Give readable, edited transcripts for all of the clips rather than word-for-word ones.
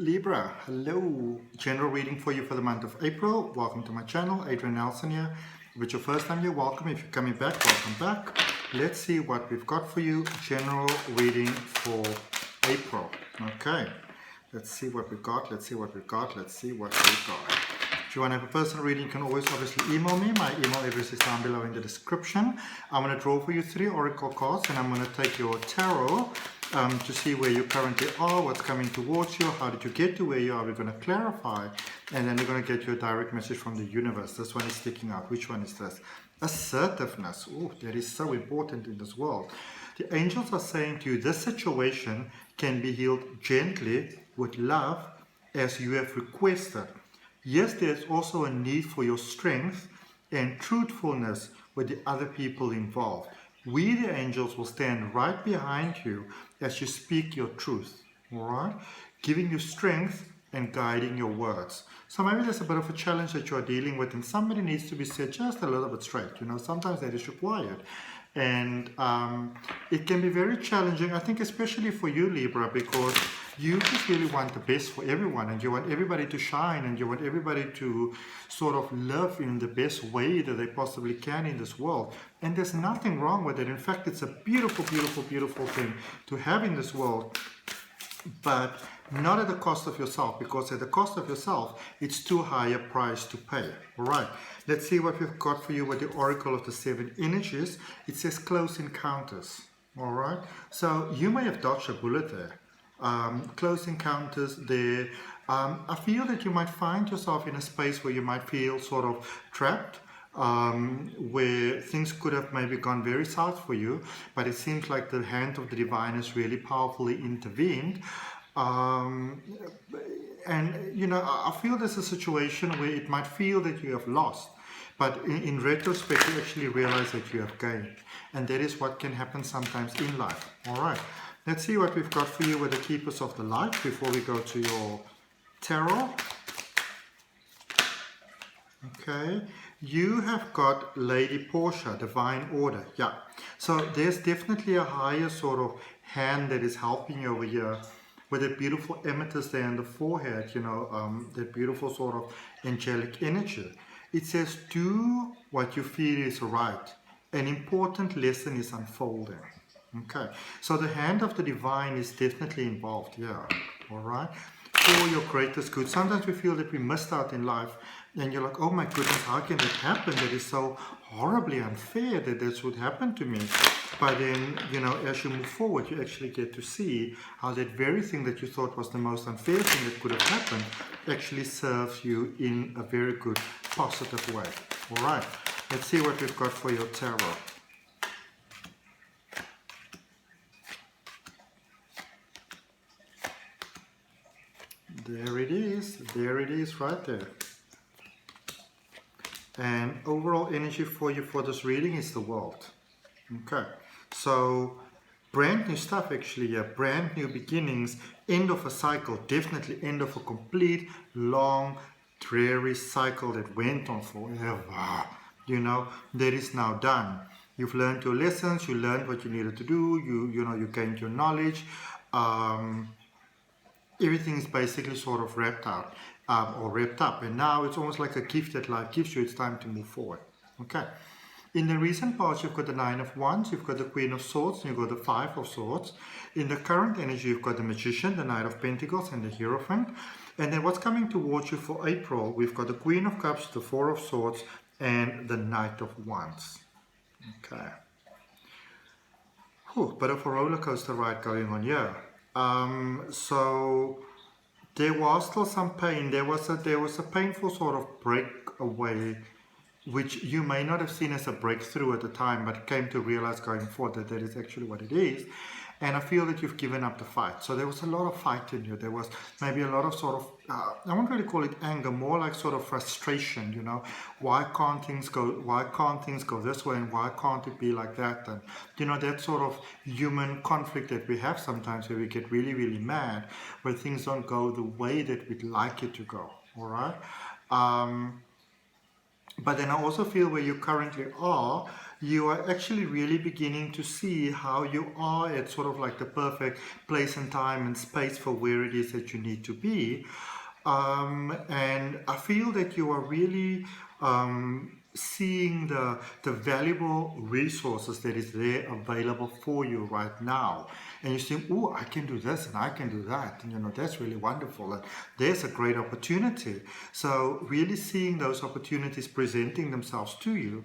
Libra, hello. General reading for you for the month of April. Welcome to my channel, Adrian H here. If it's your first time here, welcome. If you're coming back, welcome back. Let's see what we've got for you. General reading for April. Okay, let's see what we've got. Let's see what we've got. Let's see what we've got. If you want to have a personal reading, you can always obviously email me. My email address is down below in the description. I'm going to draw for you 3 oracle cards, and I'm going to take your tarot to see where you currently are, what's coming towards you, how did you get to where you are. We're going to clarify, and then we're going to get you a direct message from the universe. This one is sticking out. Which one is this? Assertiveness. Oh, that is so important in this world. The angels are saying to you, this situation can be healed gently with love as you have requested. Yes, there's also a need for your strength and truthfulness with the other people involved. We, the angels, will stand right behind you as you speak your truth, all right? Giving you strength and guiding your words. So maybe there's a bit of a challenge that you're dealing with, and somebody needs to be set just a little bit straight. You know, sometimes that is required. And it can be very challenging, I think, especially for you, Libra, because you just really want the best for everyone, and you want everybody to shine, and you want everybody to sort of live in the best way that they possibly can in this world. And there's nothing wrong with it. In fact, it's a beautiful, beautiful, beautiful thing to have in this world, but not at the cost of yourself, because at the cost of yourself, it's too high a price to pay. All right, let's see what we've got for you with the Oracle of the 7 Energies. It says close encounters. All right, so you may have dodged a bullet there. Close encounters there. I feel that you might find yourself in a space where you might feel sort of trapped, where things could have maybe gone very south for you, but it seems like the hand of the divine has really powerfully intervened. And you know, I feel there's a situation where it might feel that you have lost, but in retrospect you actually realize that you have gained, and that is what can happen sometimes in life. All right, let's see what we've got for you with the Keepers of the Light before we go to your tarot. Okay, you have got Lady Portia, Divine Order. Yeah, so there's definitely a higher sort of hand that is helping you over here with that beautiful amethyst there in the forehead, you know, that beautiful sort of angelic energy. It says, do what you feel is right. An important lesson is unfolding. Okay, so the hand of the divine is definitely involved here, all right, for your greatest good. Sometimes we feel that we missed out in life, and you're like, oh my goodness, how can that happen? That is so horribly unfair that this would happen to me. But then, you know, as you move forward, you actually get to see how that very thing that you thought was the most unfair thing that could have happened actually serves you in a very good, positive way. All right, let's see what we've got for your tarot. There it is right there. And overall energy for you for this reading is the World. Okay, so brand new stuff actually here, brand new beginnings, end of a cycle, definitely end of a complete, long, dreary cycle that went on forever. You know, that is now done. You've learned your lessons, you learned what you needed to do, you know, you gained your knowledge. Everything is basically sort of wrapped out or wrapped up, and now it's almost like a gift that life gives you. It's time to move forward. Okay, in the recent past you've got the 9 of Wands, you've got the Queen of Swords, and you've got the 5 of Swords. In the current energy you've got the Magician, the Knight of Pentacles, and the Hierophant. And then what's coming towards you for April, we've got the Queen of Cups, the 4 of Swords, and the Knight of Wands. Okay, bit of a roller coaster ride going on here. So there was still some pain. There was a painful sort of breakaway, which you may not have seen as a breakthrough at the time, but came to realize going forward that that is actually what it is. And I feel that you've given up the fight. So there was a lot of fight in you. There was maybe a lot of sort of, I won't really call it anger, more like sort of frustration, you know. Why can't things go this way, and why can't it be like that? And, you know, that sort of human conflict that we have sometimes, where we get really, really mad when things don't go the way that we'd like it to go, all right? But then I also feel where you currently are, you are actually really beginning to see how you are at sort of like the perfect place and time and space for where it is that you need to be. And I feel that you are really seeing the valuable resources that is there available for you right now. And you think, oh, I can do this and I can do that. And, you know, that's really wonderful. And there's a great opportunity. So really seeing those opportunities presenting themselves to you,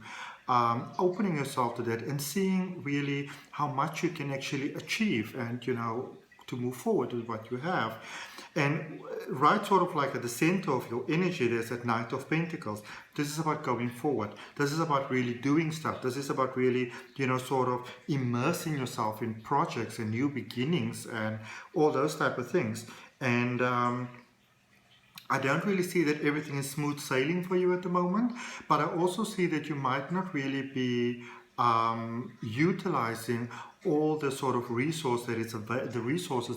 opening yourself to that and seeing really how much you can actually achieve and, you know, to move forward with what you have. And right sort of like at the center of your energy, there's that Knight of Pentacles. This is about going forward. This is about really doing stuff. This is about really, you know, sort of immersing yourself in projects and new beginnings and all those type of things. And I don't really see that everything is smooth sailing for you at the moment, but I also see that you might not really be utilizing all the sort of resources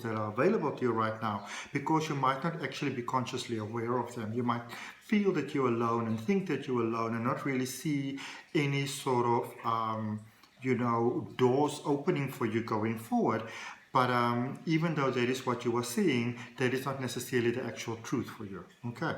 that are available to you right now, because you might not actually be consciously aware of them. You might feel that you're alone and think that you're alone and not really see any sort of you know, doors opening for you going forward. But even though that is what you are seeing, that is not necessarily the actual truth for you, okay?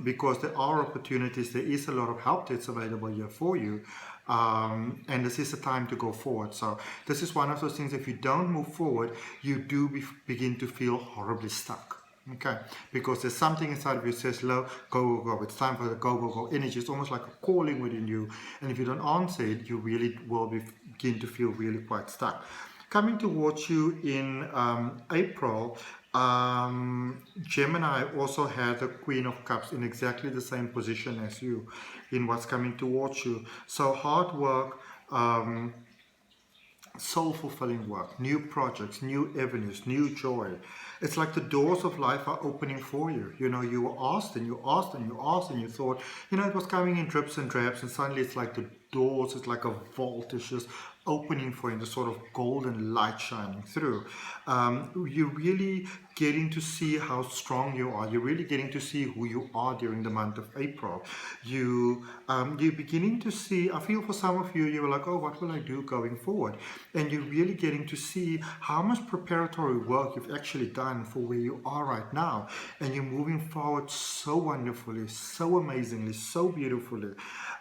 Because there are opportunities, there is a lot of help that's available here for you, and this is the time to go forward. So this is one of those things, if you don't move forward, you do begin to feel horribly stuck. Okay, because there's something inside of you that says, go, go, go. It's time for the go, go, go energy. It's almost like a calling within you. And if you don't answer it, you really will begin to feel really quite stuck. Coming towards you in April, Gemini also had the Queen of Cups in exactly the same position as you in what's coming towards you. So hard work, soul-fulfilling work, new projects, new avenues, new joy. It's like the doors of life are opening for you. You know, you were asked and you asked and you asked and you thought, you know, it was coming in drips and drabs, and suddenly it's like the doors, it's like a vault, it's just opening for you, the sort of golden light shining through. You're really getting to see how strong you are. You're really getting to see who you are during the month of April. You're beginning to see, I feel for some of you, you were like, oh, what will I do going forward? And you're really getting to see how much preparatory work you've actually done for where you are right now. And you're moving forward so wonderfully, so amazingly, so beautifully.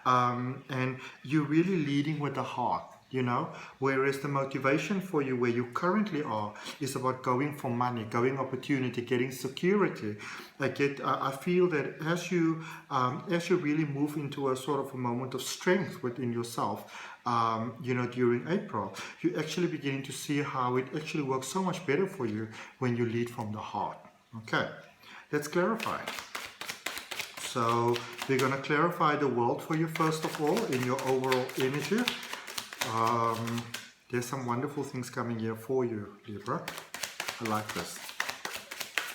And you're really leading with the heart. You know, whereas the motivation for you where you currently are is about going for money, going opportunity, getting security. I feel that as you really move into a sort of a moment of strength within yourself, you know, during April, you're actually beginning to see how it actually works so much better for you when you lead from the heart. Okay, let's clarify. So we're going to clarify the world for you first of all in your overall energy. There's some wonderful things coming here for you, Libra. I like this.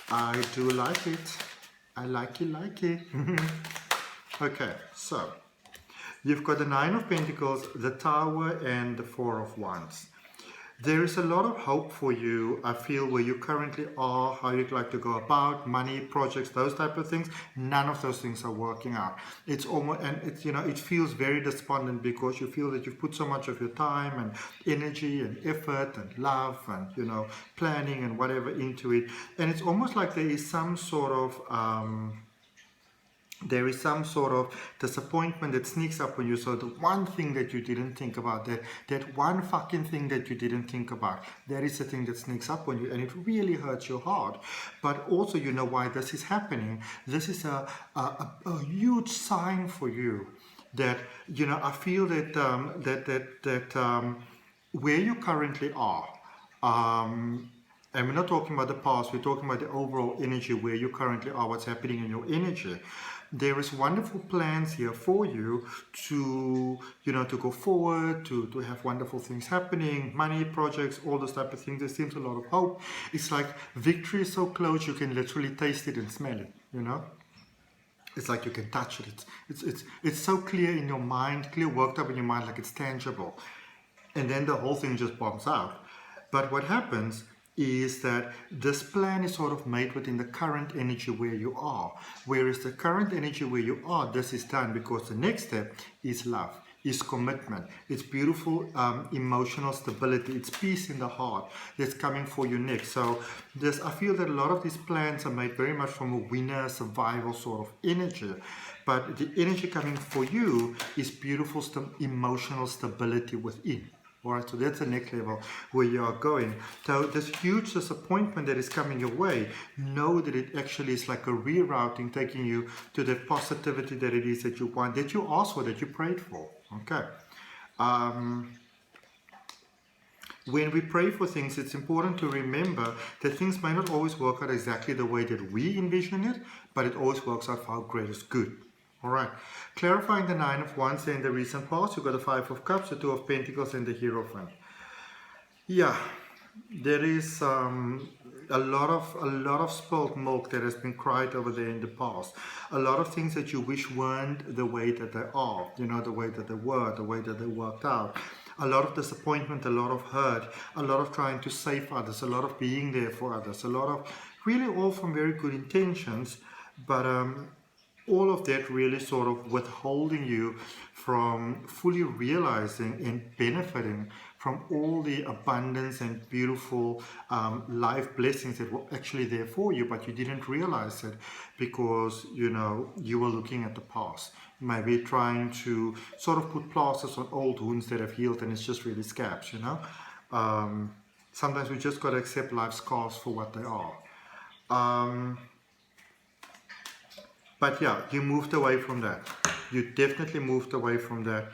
I do like it. I like it. Okay, so you've got the Nine of Pentacles, the Tower, and the Four of Wands. There is a lot of hope for you, I feel, where you currently are, how you'd like to go about, money, projects, those type of things. None of those things are working out. It's almost, and it's, you know, it feels very despondent because you feel that you've put so much of your time and energy and effort and love and, you know, planning and whatever into it. And it's almost like there is some sort of disappointment that sneaks up on you. So the one thing that you didn't think about, that one fucking thing that you didn't think about, that is the thing that sneaks up on you, and it really hurts your heart. But also, you know why this is happening. This is a huge sign for you that, you know, I feel that where you currently are, and we're not talking about the past, we're talking about the overall energy where you currently are, what's happening in your energy. There is wonderful plans here for you to, you know, to go forward, to have wonderful things happening, money, projects, all those type of things. There seems a lot of hope. It's like victory is so close, you can literally taste it and smell it, you know. It's like you can touch it. It's so clear in your mind, clear worked up in your mind, like it's tangible. And then the whole thing just bombs out. But what happens is that this plan is sort of made within the current energy where you are. Whereas the current energy where you are, this is done because the next step is love. is commitment. It's beautiful emotional stability. It's peace in the heart that's coming for you next. So I feel that a lot of these plans are made very much from a winner, survival sort of energy. But the energy coming for you is beautiful emotional stability within. Alright, so that's the next level where you are going. So this huge disappointment that is coming your way, know that it actually is like a rerouting, taking you to the positivity that it is that you want, that you asked for, that you prayed for. Okay. When we pray for things, it's important to remember that things may not always work out exactly the way that we envision it, but it always works out for our greatest good. Alright, clarifying the Nine of Wands in the recent past, you've got the Five of Cups, the Two of Pentacles, and the Hierophant. Yeah, there is a lot of spilled milk that has been cried over there in the past. A lot of things that you wish weren't the way that they are, you know, the way that they were, the way that they worked out. A lot of disappointment, a lot of hurt, a lot of trying to save others, a lot of being there for others, a lot of really all from very good intentions, but all of that really sort of withholding you from fully realizing and benefiting from all the abundance and beautiful life blessings that were actually there for you, but you didn't realize it because, you know, you were looking at the past. Maybe trying to sort of put plasters on old wounds that have healed and it's just really scabs, you know. Sometimes we just got to accept life's scars for what they are. But yeah, you moved away from that. You definitely moved away from that.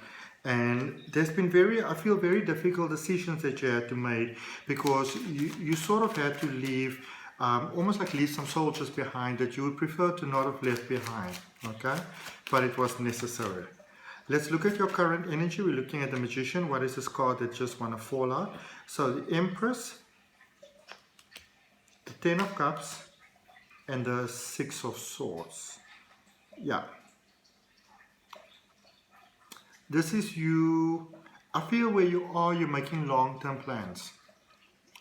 And there's been I feel very difficult decisions that you had to make because you sort of had to leave, almost like leave some soldiers behind that you would prefer to not have left behind, okay? But it was necessary. Let's look at your current energy. We're looking at the Magician. What is this card that just want to fall out? So the Empress, the Ten of Cups, and the Six of Swords. Yeah, this is you. I feel where you are, you're making long-term plans.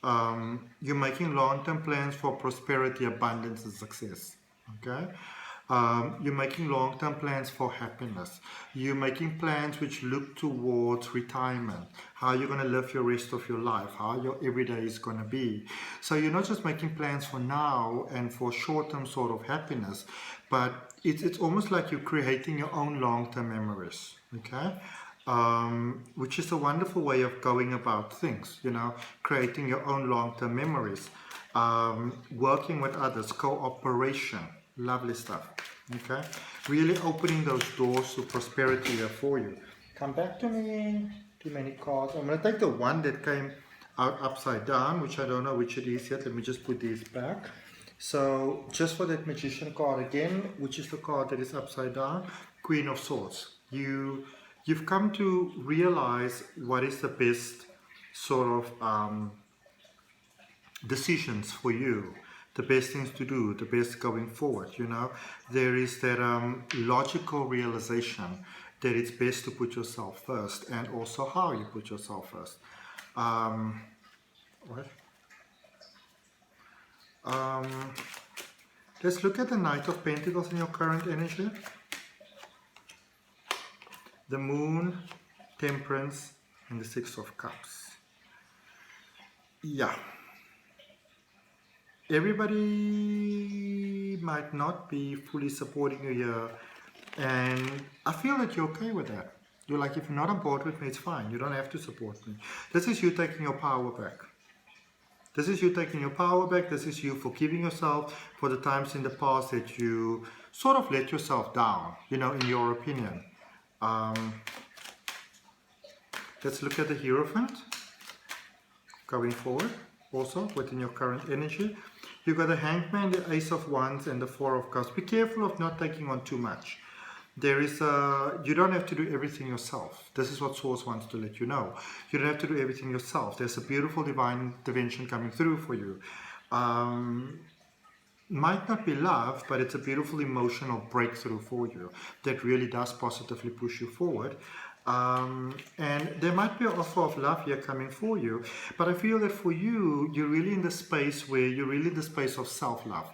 You're making long-term plans for prosperity, abundance, and success. Okay. You're making long-term plans for happiness. You're making plans which look towards retirement, how you're going to live your rest of your life, how your everyday is going to be. So you're not just making plans for now and for short-term sort of happiness, but it's almost like you're creating your own long-term memories, okay? Which is a wonderful way of going about things, you know, creating your own long-term memories, working with others, cooperation. Lovely stuff. Okay, really opening those doors to prosperity there for you. Come back to me. Too many cards. I'm going to take the one that came out upside down, which I don't know which it is yet. Let me just put these back. So just for that Magician card again, which is the card that is upside down, Queen of Swords. You've come to realize what is the best sort of decisions for you. The best things to do, the best going forward, you know. There is that logical realization that it's best to put yourself first and also how you put yourself first. Let's look at the Knight of Pentacles in your current energy. The Moon, Temperance, and the Six of Cups. Yeah. Everybody might not be fully supporting you here, and I feel that you're okay with that. You're like, if you're not on board with me, it's fine. You don't have to support me. This is you taking your power back. This is you taking your power back. This is you forgiving yourself for the times in the past that you sort of let yourself down, you know, in your opinion. Let's look at the Hierophant going forward, also within your current energy. You've got the Hangman, the Ace of Wands, and the Four of Cups. Be careful of not taking on too much. There is you don't have to do everything yourself. This is what Source wants to let you know. You don't have to do everything yourself. There's a beautiful divine intervention coming through for you. Might not be love, but it's a beautiful emotional breakthrough for you that really does positively push you forward. And there might be an offer of love here coming for you, but I feel that for you, you're really in the space where you're really in the space of self-love.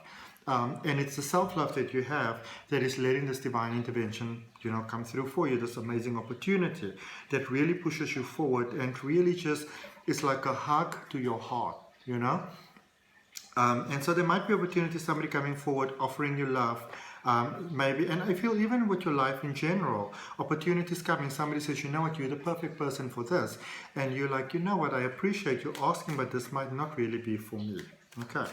And it's the self-love that you have that is letting this divine intervention, you know, come through for you, this amazing opportunity that really pushes you forward and really just is like a hug to your heart, you know. And so there might be opportunity, somebody coming forward, offering you love, maybe, and I feel even with your life in general, opportunities coming, somebody says, you know what, you're the perfect person for this, and you're like, you know what, I appreciate you asking, but this might not really be for me. Okay.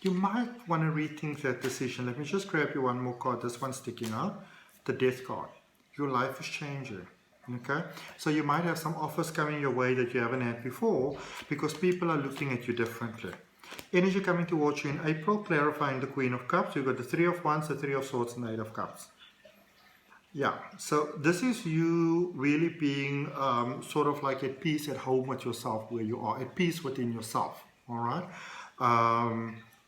You might want to rethink that decision. Let me just grab you one more card. This one's sticking out. The Death card. Your life is changing. Okay? So you might have some offers coming your way that you haven't had before because people are looking at you differently. Energy coming towards you in April, clarifying the Queen of Cups. You've got the Three of Wands, the Three of Swords, and the Eight of Cups. Yeah, so this is you really being sort of like at peace at home with yourself, where you are, at peace within yourself. All right?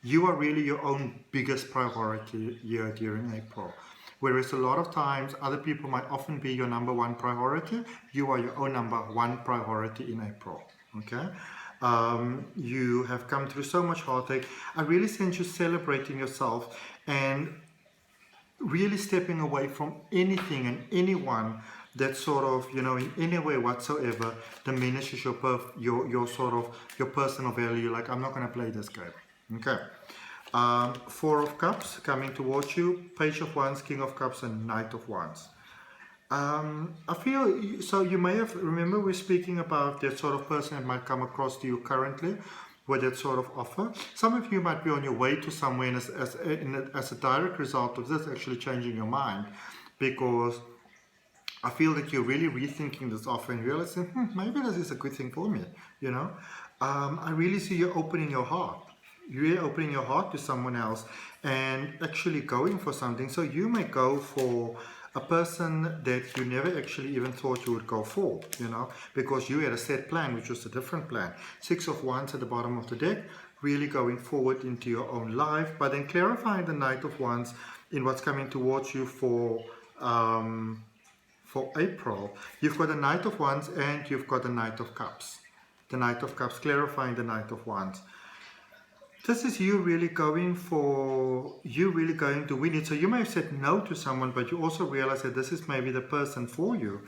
You are really your own biggest priority here during April. Whereas a lot of times other people might often be your number one priority, you are your own number one priority in April. Okay? You have come through so much heartache. I really sense you celebrating yourself and really stepping away from anything and anyone that sort of, you know, in any way whatsoever diminishes your sort of your personal value. Like, I'm not going to play this game. Okay. Four of Cups coming towards you, Page of Wands, King of Cups, and Knight of Wands. I feel, so you may have, remember we're speaking about that sort of person that might come across to you currently with that sort of offer. Some of you might be on your way to somewhere, and as a direct result of this actually changing your mind, because I feel that you're really rethinking this offer and realizing, maybe this is a good thing for me, you know. I really see you opening your heart. You're opening your heart to someone else and actually going for something. So you may go for a person that you never actually even thought you would go for, you know, because you had a set plan, which was a different plan. Six of Wands at the bottom of the deck, really going forward into your own life, but then clarifying the Knight of Wands in what's coming towards you for April. You've got the Knight of Wands and you've got the Knight of Cups. The Knight of Cups, clarifying the Knight of Wands. This is you really going to win it. So you may have said no to someone, but you also realize that this is maybe the person for you.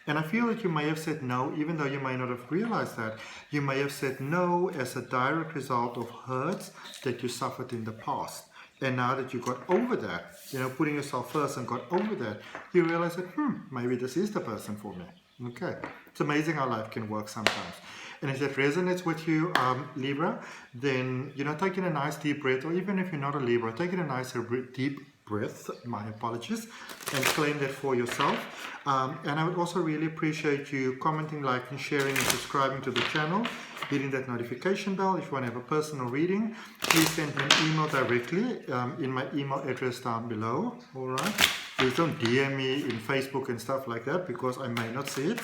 And I feel that you may have said no, even though you may not have realized that. You may have said no as a direct result of hurts that you suffered in the past. And now that you got over that, you know, putting yourself first and got over that, you realize that, maybe this is the person for me. Okay. It's amazing how life can work sometimes. And if that resonates with you, Libra, then, you know, take in a nice deep breath, or even if you're not a Libra, take in a nice deep breath, my apologies, and claim that for yourself. And I would also really appreciate you commenting, liking, sharing, and subscribing to the channel, hitting that notification bell. If you want to have a personal reading, please send me an email directly in my email address down below. All right. Please don't DM me in Facebook and stuff like that, because I may not see it.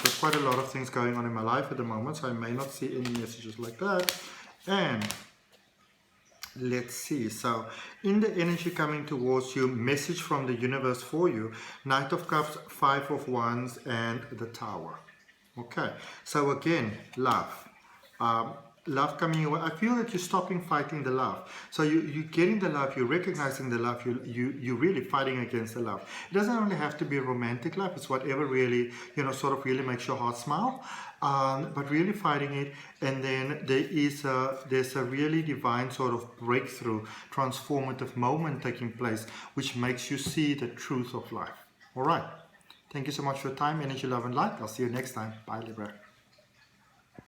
There's quite a lot of things going on in my life at the moment, so I may not see any messages like that. And let's see, so in the energy coming towards you, message from the universe for you, Knight of Cups, Five of Wands, and the Tower. Okay, so again, love. Love coming your way. I feel that you're stopping fighting the love. So you're getting the love, you're recognizing the love, you're really fighting against the love. It doesn't only have to be romantic love, it's whatever really, you know, sort of really makes your heart smile. But really fighting it, and then there's a really divine sort of breakthrough, transformative moment taking place, which makes you see the truth of life. All right. Thank you so much for your time, energy, love, and light. I'll see you next time. Bye, Libra.